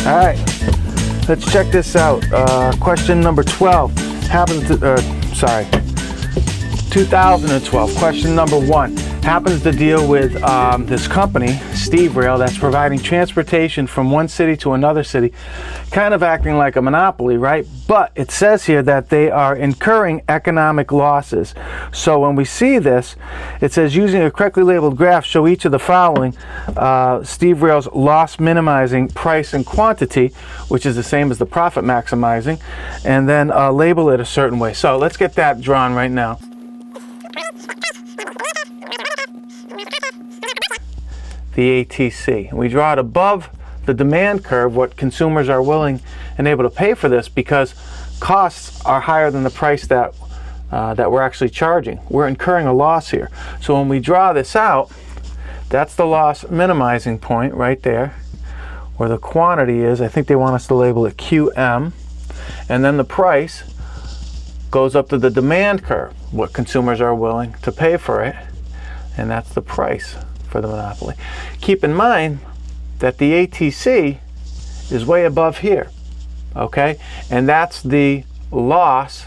All right, let's check this out. Question number 12 happens to, 2012. Question number 1 happens to deal with this company, Steve Rail, that's providing transportation from one city to another city, kind of acting like a monopoly, right? But it says here that they are incurring economic losses. So when we see this, it says using a correctly labeled graph, show each of the following. Steve Rail's loss minimizing price and quantity, which is the same as the profit maximizing, and then label it a certain way. So let's get that drawn right now. The ATC. We draw it above the demand curve, what consumers are willing and able to pay for this, because costs are higher than the price that we're actually charging. We're incurring a loss here. So when we draw this out, that's the loss minimizing point right there, where the quantity is. I think they want us to label it QM, and then the price goes up to the demand curve, what consumers are willing to pay for it, and that's the price for the monopoly. Keep in mind that the ATC is way above here, okay? And that's the loss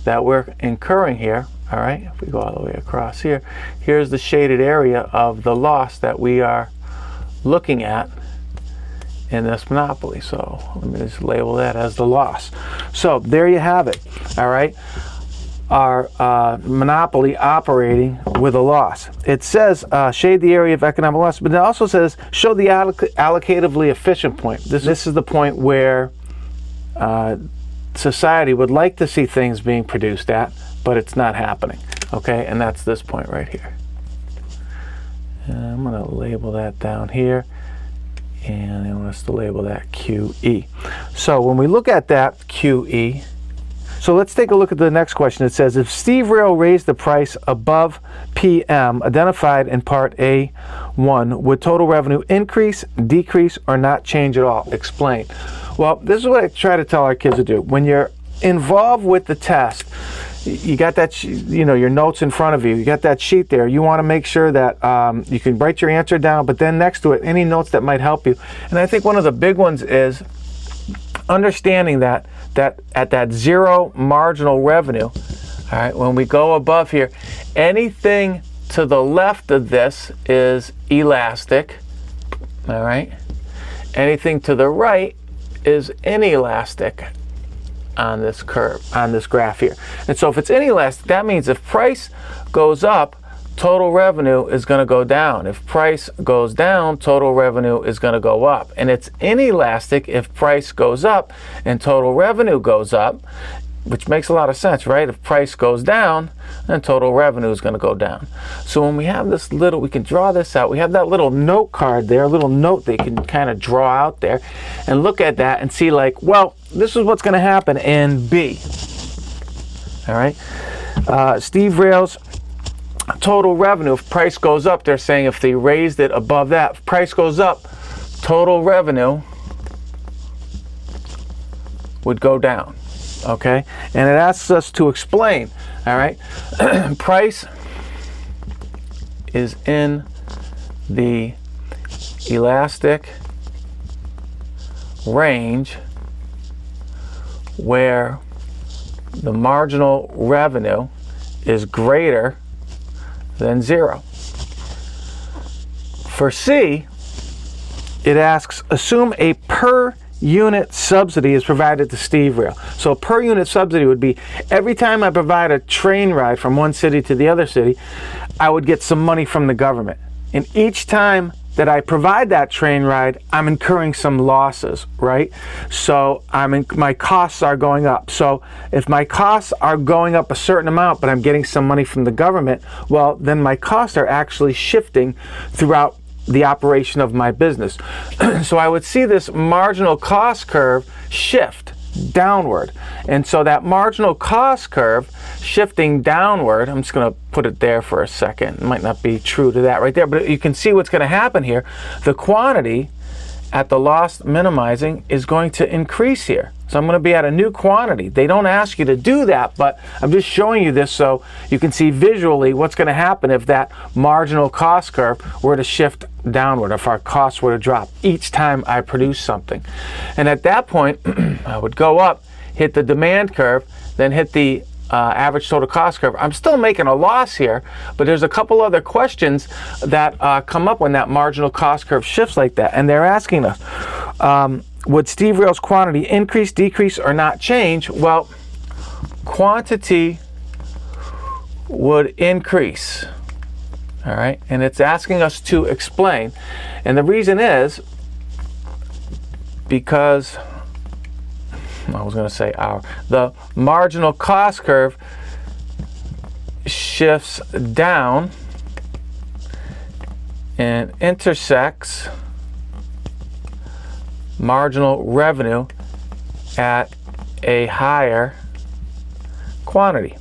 that we're incurring here, all right? If we go all the way across here, here's the shaded area of the loss that we are looking at in this monopoly. So let me just label that as the loss. So there you have it, all right? Our monopoly operating with a loss. It says shade the area of economic loss, but it also says show the allocatively efficient point. This is the point where society would like to see things being produced at, but it's not happening, okay? And that's this point right here. And I'm going to label that down here, and I want us to label that QE. So when we look at that QE, so let's take a look at the next question. It says, if Steve Rail raised the price above PM identified in part A1, would total revenue increase, decrease, or not change at all? Explain. Well, this is what I try to tell our kids to do. When you're involved with the test, you got that, your notes in front of you. You got that sheet there. You want to make sure that you can write your answer down, but then next to it, any notes that might help you. And I think one of the big ones is understanding that at that zero marginal revenue, all right, when we go above here, anything to the left of this is elastic, all right? Anything to the right is inelastic on this curve, on this graph here. And so if it's inelastic, that means if price goes up, total revenue is going to go down. If price goes down, total revenue is going to go up. And it's inelastic if price goes up and total revenue goes up, which makes a lot of sense, right? If price goes down, then total revenue is going to go down. So when we have this little, we can draw this out. We have that little note card there, a little note that you can kind of draw out there and look at that and see like, well, this is what's going to happen in B. All right. Steve Rail's total revenue, if price goes up, they're saying if they raised it above that, if price goes up, total revenue would go down, okay? And it asks us to explain, all right? Price is in the elastic range where the marginal revenue is greater than zero. For C, it asks, assume a per unit subsidy is provided to Steve Rail. So per unit subsidy would be every time I provide a train ride from one city to the other city, I would get some money from the government. And each time that I provide that train ride, I'm incurring some losses, right? So my costs are going up. So if my costs are going up a certain amount, but I'm getting some money from the government, well, then my costs are actually shifting throughout the operation of my business. So I would see this marginal cost curve shift downward. And so that marginal cost curve shifting downward, I'm just going to put it there for a second. It might not be true to that right there, but you can see what's going to happen here. The quantity at the loss minimizing is going to increase here. So I'm going to be at a new quantity. They don't ask you to do that, but I'm just showing you this so you can see visually what's going to happen if that marginal cost curve were to shift downward, if our costs were to drop each time I produce something. And at that point, I would go up, hit the demand curve, then hit the average total cost curve. I'm still making a loss here, but there's a couple other questions that come up when that marginal cost curve shifts like that. And they're asking us, would Steve Rail's quantity increase, decrease, or not change? Well, quantity would increase. All right, and it's asking us to explain. And the reason is because the marginal cost curve shifts down and intersects marginal revenue at a higher quantity.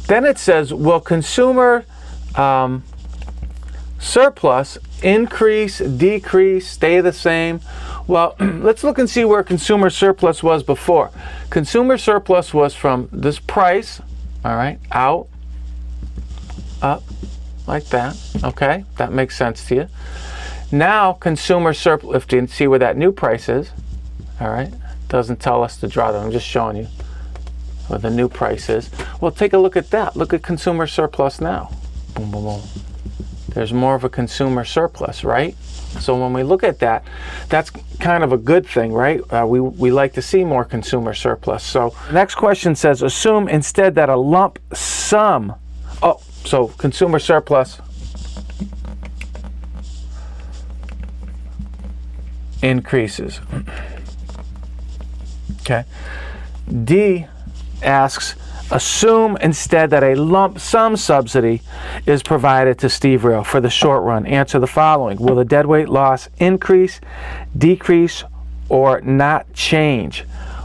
Then it says, will consumer surplus increase, decrease, stay the same? Well, let's look and see where consumer surplus was before. Consumer surplus was from this price, all right, out, up, like that. Okay, that makes sense to you. Now consumer surplus, if you can see where that new price is, all right, doesn't tell us to draw that. I'm just showing you where the new price is. Well, take a look at that. Look at consumer surplus now. Boom, boom, boom. There's more of a consumer surplus, right? So when we look at that, that's kind of a good thing, right? We like to see more consumer surplus. So next question says, assume instead that a lump sum, so consumer surplus increases. Okay. D asks, assume instead that a lump sum subsidy is provided to Steve Rail for the short run. Answer the following. Will the deadweight loss increase, decrease, or not change?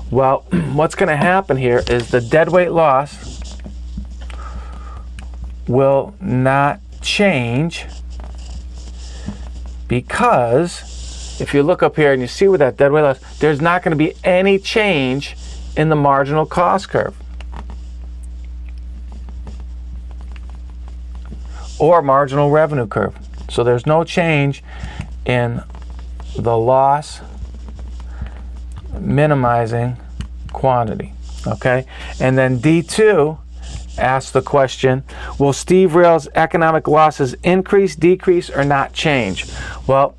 Well, what's going to happen here is the deadweight loss will not change, because if you look up here and you see where that deadweight loss, there's not going to be any change in the marginal cost curve or marginal revenue curve. So there's no change in the loss minimizing quantity. Okay, and then D2 asks the question, will Steve Rail's economic losses increase, decrease, or not change? Well,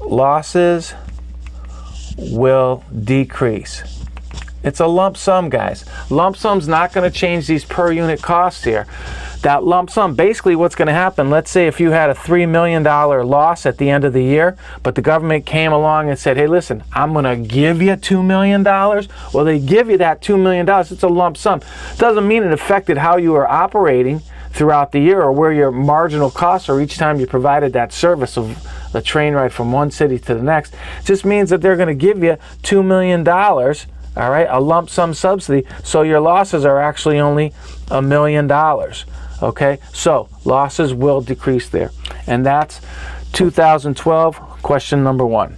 losses will decrease. It's a lump sum, guys. Lump sum's not going to change these per unit costs here. That lump sum, basically what's going to happen, let's say if you had a $3 million loss at the end of the year, but the government came along and said, hey, listen, I'm going to give you $2 million. Well, they give you that $2 million. It's a lump sum. Doesn't mean it affected how you are operating throughout the year or where your marginal costs are each time you provided that service of the train ride from one city to the next. It just means that they're going to give you $2 million. All right, a lump sum subsidy, so your losses are actually only $1 million. Okay, so losses will decrease there. And that's 2012 question number 1.